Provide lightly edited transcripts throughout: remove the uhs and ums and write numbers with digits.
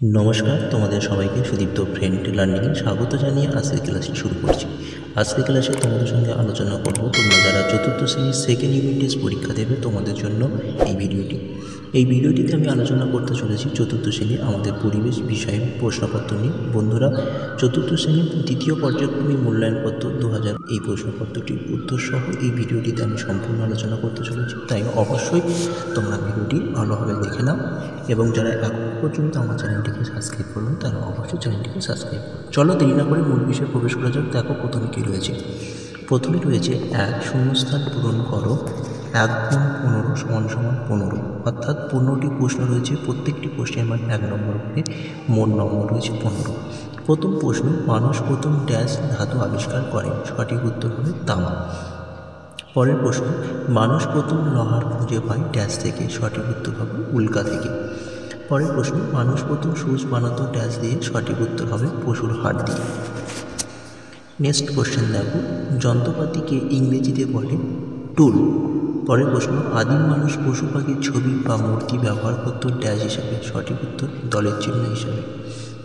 নমস্কার, তোমাদের সবাইকে সুদীপ্ত ফ্রেন্ড লার্নিংয়ে স্বাগত জানিয়ে আজকের ক্লাসটি শুরু করছি। আজকের ক্লাসে তোমাদের সঙ্গে আলোচনা করব তোমরা যারা চতুর্থ শ্রেণীর সেকেন্ড ইউনিট টেস্ট পরীক্ষা দেবে তোমাদের জন্য এই ভিডিওটিতে আমি আলোচনা করতে চলেছি চতুর্থ শ্রেণীর আমাদের পরিবেশ বিষয়ে প্রশ্নপত্র নিয়ে। বন্ধুরা, চতুর্থ শ্রেণীর দ্বিতীয় পর্যায়ক্রমিক মূল্যায়নপত্র 2000 এই প্রশ্নপত্রটির উত্তর সহ এই ভিডিওটিতে আমি সম্পূর্ণ আলোচনা করতে চলেছি, তাই অবশ্যই তোমরা ভিডিওটি ভালোভাবে দেখে নাও এবং যারা এখন পর্যন্ত আমার চ্যানেলটিকে সাবস্ক্রাইব করুন তারা অবশ্যই চ্যানেলটিকে সাবস্ক্রাইব করুন। চলো দেরি না করে মূল বিষয়ে প্রবেশ করা যাক। দেখো প্রথমে কী রয়েছে। প্রথমে রয়েছে 1 শূন্যস্থান পূরণ করো 1 গুণ 15 = 15, অর্থাৎ 15টি প্রশ্ন রয়েছে, প্রত্যেকটি প্রশ্নের মান 1 নম্বর করে, মোট নম্বর রয়েছে 15। প্রথম প্রশ্ন, মানুষ প্রথম ড্যাশ ধাতু আবিষ্কার করে, সঠিক উত্তর হবে তামা। পরের প্রশ্ন, মানুষ প্রথম লোহার খুঁজে পায় ড্যাশ থেকে, সঠিক উত্তর হবে উল্কা থেকে। পরের প্রশ্ন, মানুষ প্রথম সুচ বানাতো ড্যাশ দিয়ে, সঠিক উত্তর হবে পশুর হাড় দিয়ে। নেক্সট কোশ্চেন দেখো, যন্ত্রপাতিকে ইংরেজিতে বলে টুল। পরের প্রশ্ন, আদিম মানুষ পশু পাখির ছবি বা মূর্তি ব্যবহার করত ড্যাশ হিসাবে, সঠিক উত্তর দলের চিহ্ন হিসাবে।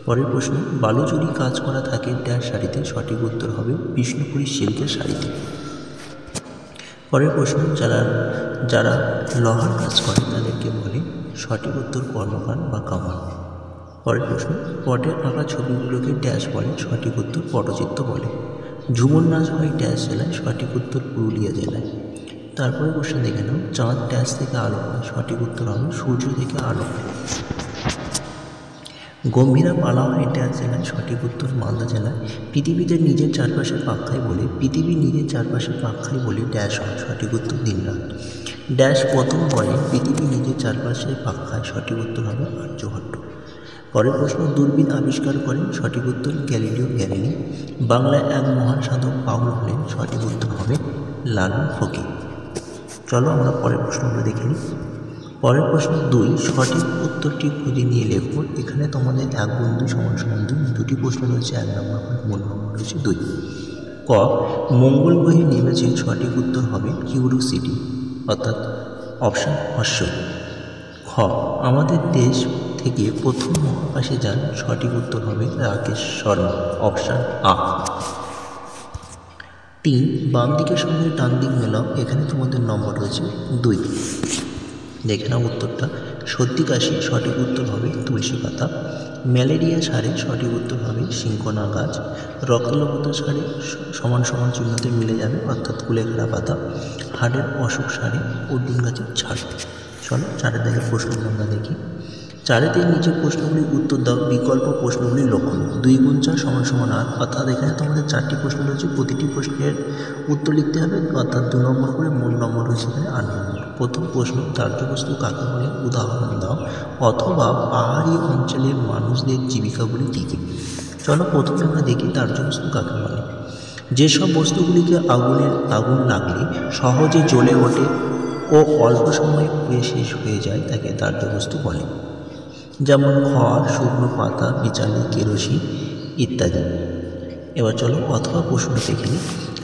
পরের প্রশ্ন, বালুচুরি কাজ করা থাকে ড্যাশ শাড়িতে, সঠিক উত্তর হবে বিষ্ণুপুরী সিল্কের শাড়িতে। পরের প্রশ্ন, যারা লোহার কাজ করে তাদেরকে বলে, সঠিক উত্তর কর্মকার বা কামার। পরের প্রশ্ন, পটে আঁকা ছবিগুলোকে ড্যাশ বলে, সঠিক উত্তর পটচিত্র বলে। ঝুমুর নাচ হয় ড্যাশ জেলায়, সঠিক উত্তর পুরুলিয়া জেলায়। তারপরে কোশ্চেন দেখে নাও, চাঁদ ড্যাশ থেকে আলো হয়, সঠিক উত্তর হবে সূর্য থেকে আলো হয়। গম্ভীরা পালা হয় ড্যাশ জেলায়, সঠিক উত্তর মালদা জেলায়। পৃথিবীতে নিজের চারপাশে পাক খায় বলে, পৃথিবী নিজের চারপাশে পাক খায় বলে ড্যাশ হয়, সঠিক উত্তর দিনরাত। ড্যাশ প্রথম বলে পৃথিবী নিজের চারপাশে পাক খায়, সঠিক উত্তর হবে আর্যভট্ট। পরের প্রশ্ন, দূরবীন আবিষ্কার করেন, সঠিক উত্তর গ্যালিলিও গ্যালিলি। বাংলায় এক মহান সাধক পাগল হলেন, সঠিক উত্তর হবে লালন ফকির। চলো আমরা পরের প্রশ্নগুলো দেখে নিই। পরের প্রশ্ন 2, সঠিক উত্তরটি খুঁজে নিয়ে লেখো। এখানে তোমাদের 1 গুণ 2 = 2, দুটি প্রশ্ন রয়েছে, 1 নম্বর করে, মোট নম্বর রয়েছে 2। ক, মঙ্গল গ্রহে নেমেছে, সঠিক উত্তর হবে কিউরিওসিটি, অর্থাৎ অপশান অশ্বই। খ, আমাদের দেশ থেকে প্রথম মহাকাশে যান, সঠিক উত্তর হবে রাকেশ শর্মা, অপশান আ। 3, বাম দিকের সঙ্গে ডান দিক মেলাও। এখানে তোমাদের নম্বর রয়েছে 2। দেখে নাও উত্তরটা। সর্দি কাশি, সঠিক উত্তর হবে তুলসী পাতা। ম্যালেরিয়া সারে, সঠিক উত্তর হবে সিংকোনা গাছ। রক্তলোপতা সারে সমান সমান চিহ্নতে মিলে যাবে, অর্থাৎ কুলেখাড়া পাতা। হাড়ের অসুখ সারে অর্জুন গাছের ছাড়। চলো 4 দাগের প্রশ্নগুলো আমরা দেখি। 4 নিচের প্রশ্নগুলির উত্তর দাও, বিকল্প প্রশ্নগুলির লক্ষণ। 2 গুণ 4 = 8, অর্থাৎ এখানে তোমাদের 4টি প্রশ্ন রয়েছে, প্রতিটি প্রশ্নের উত্তর লিখতে হবে, অর্থাৎ 2 নম্বর করে, মোট নম্বর রয়েছে এখানে 8 নম্বর। প্রথম প্রশ্ন, দাহ্যবস্তু কাকে বলে, উদাহরণ দাও, অথবা পাহাড়ি অঞ্চলের মানুষদের জীবিকাগুলি কী কী। চলো প্রথমে আমরা দেখি দাহ্যবস্তু কাকে বলে। যেসব বস্তুগুলিকে আগুন লাগলে সহজে জ্বলে ওঠে ও অল্প সময়ে পুড়ে শেষ হয়ে যায় তাকে দাহ্যবস্তু বলে, যেমন খড়, শুকনো পাতা, বিচালি, কেরোসিন ইত্যাদি। এবার চলো অথবা প্রশ্ন দেখে নিই।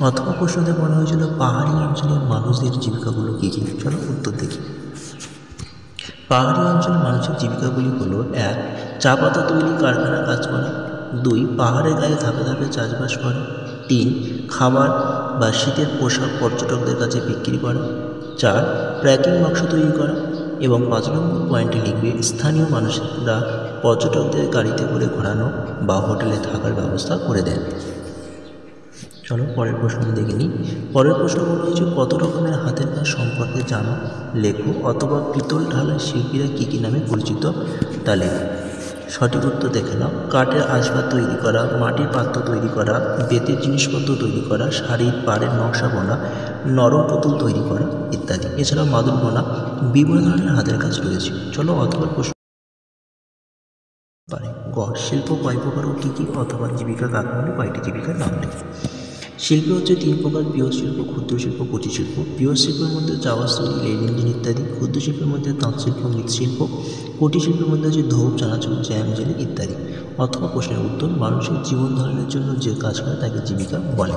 অথবা প্রশ্নতে বলা হয়েছিল পাহাড়ি অঞ্চলের মানুষদের জীবিকাগুলো কী কী। চলো উত্তর দেখি। পাহাড়ি অঞ্চলের মানুষের জীবিকাগুলি হলো: 1, চা পাতা তৈরি কারখানা কাজ করা। 2, পাহাড়ের গায়ে ধাপে ধাপে চাষবাস করা। 3, খাবার বা শীতের পোশাক পর্যটকদের কাছে বিক্রি করা। 4, প্যাকিং বাক্স তৈরি করা। এবং 5 নম্বর পয়েন্টে লিখবে, স্থানীয় মানুষরা পর্যটকদের গাড়িতে করে ঘোরানো বা হোটেলে থাকার ব্যবস্থা করে দেন। চলো পরের প্রশ্ন দেখে নিই। পরের প্রশ্ন বলা হয়েছে, কত রকমের হাতের কাজ সম্পর্কে জানো, লেখো, অথবা পিতল ঢালাই শিল্পীরা কী কী নামে পরিচিত তা লেখো। সঠিক উত্তর দেখে নাও। কাঠের আসবাব তৈরি করা, মাটির পাত্র তৈরি করা, বেতের জিনিসপত্র তৈরি করা, শাড়ির পাড়ের নকশা বোনা, নরম পুতুল তৈরি করা ইত্যাদি। এছাড়াও মাদুর বোনা, বিভিন্ন ধরনের হাতের কাজ রয়েছে। চলো অথবা প্রশ্ন পারে। গ, শিল্প কয় প্রকার ও কী কী, অথবা জীবিকা কাকে বলে, কয়েকটি জীবিকার নাম লেখো। শিল্প হচ্ছে 3 প্রকার: বৃহৎ শিল্প, ক্ষুদ্র শিল্প, কুটির শিল্প। বৃহৎ শিল্পের মধ্যে জাহাজ তৈরি, রেল ইঞ্জিন ইত্যাদি। ক্ষুদ্র শিল্পের মধ্যে তাঁত শিল্প, মৃৎশিল্প। কুটির শিল্পের মধ্যে হচ্ছে ধূপ, চানাচুর, জ্যাম, জেলি ইত্যাদি। অথবা প্রশ্নের উত্তর, মানুষের জীবন ধারণের জন্য যে কাজ করে তাকে জীবিকা বলে।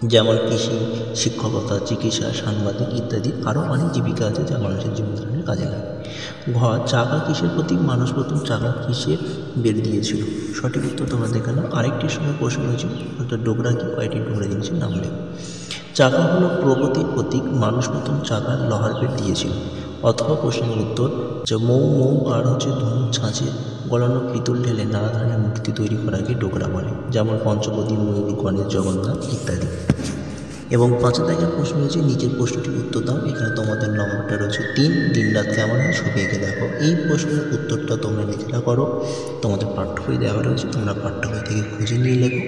যেমন কৃষি, শিক্ষকতা, চিকিৎসা, সাংবাদিক ইত্যাদি। আরও অনেক জীবিকা আছে যা মানুষের জীবনধারণের কাজে লাগে। ঘ, চাকা কিসের প্রতীক? মানুষ প্রথম চাকা কিসে বের দিয়েছিল? সঠিক উত্তর তোমরা দেখে নাও। আরেকটির সঙ্গে প্রশ্ন রয়েছে, অর্থাৎ ডোকরা কি? কয়টি ডোকরা জিনিসের নাম লেখো। চাকা হলো প্রগতির প্রতীক। মানুষ প্রথম চাকার লোহার বের দিয়েছিল। অথবা প্রশ্নের উত্তর যে মৌ আর ধনুর ছাঁচে গলানো পিতল ঢেলে নানা ধরনের মূর্তি তৈরি করাকে ডোকরা বলে, যেমন পঞ্চবতী, ময়ূর, গণেশ, জগন্নাথ ইত্যাদি। এবং 5 দাগের প্রশ্ন হয়েছে, নিচের প্রশ্নটির উত্তর দাও। এখানে তোমাদের নম্বরটা রয়েছে 3। দিনরাত কেমন হয় ছবি এঁকে দেখো। এই প্রশ্নের উত্তরটা তোমরা নিজেরা করো। তোমাদের পাঠ্য বই দেওয়া রয়েছে, তোমরা পাঠ্য বই থেকে খুঁজে নিয়ে লেখো।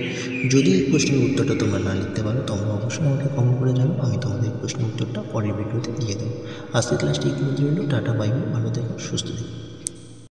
যদি এই প্রশ্নের উত্তরটা তোমরা না লিখতে পারো তোমরা অবশ্যই আমাকে কমেন্ট করে জানো, আমি তোমাদের এই প্রশ্নের উত্তরটা পরের ভিডিওতে দিয়ে দেবো। আজকের ক্লাসটি এই পর্যন্ত রইল। টাটা, বাই বাই, ভালো থেকো, সুস্থ থেকো।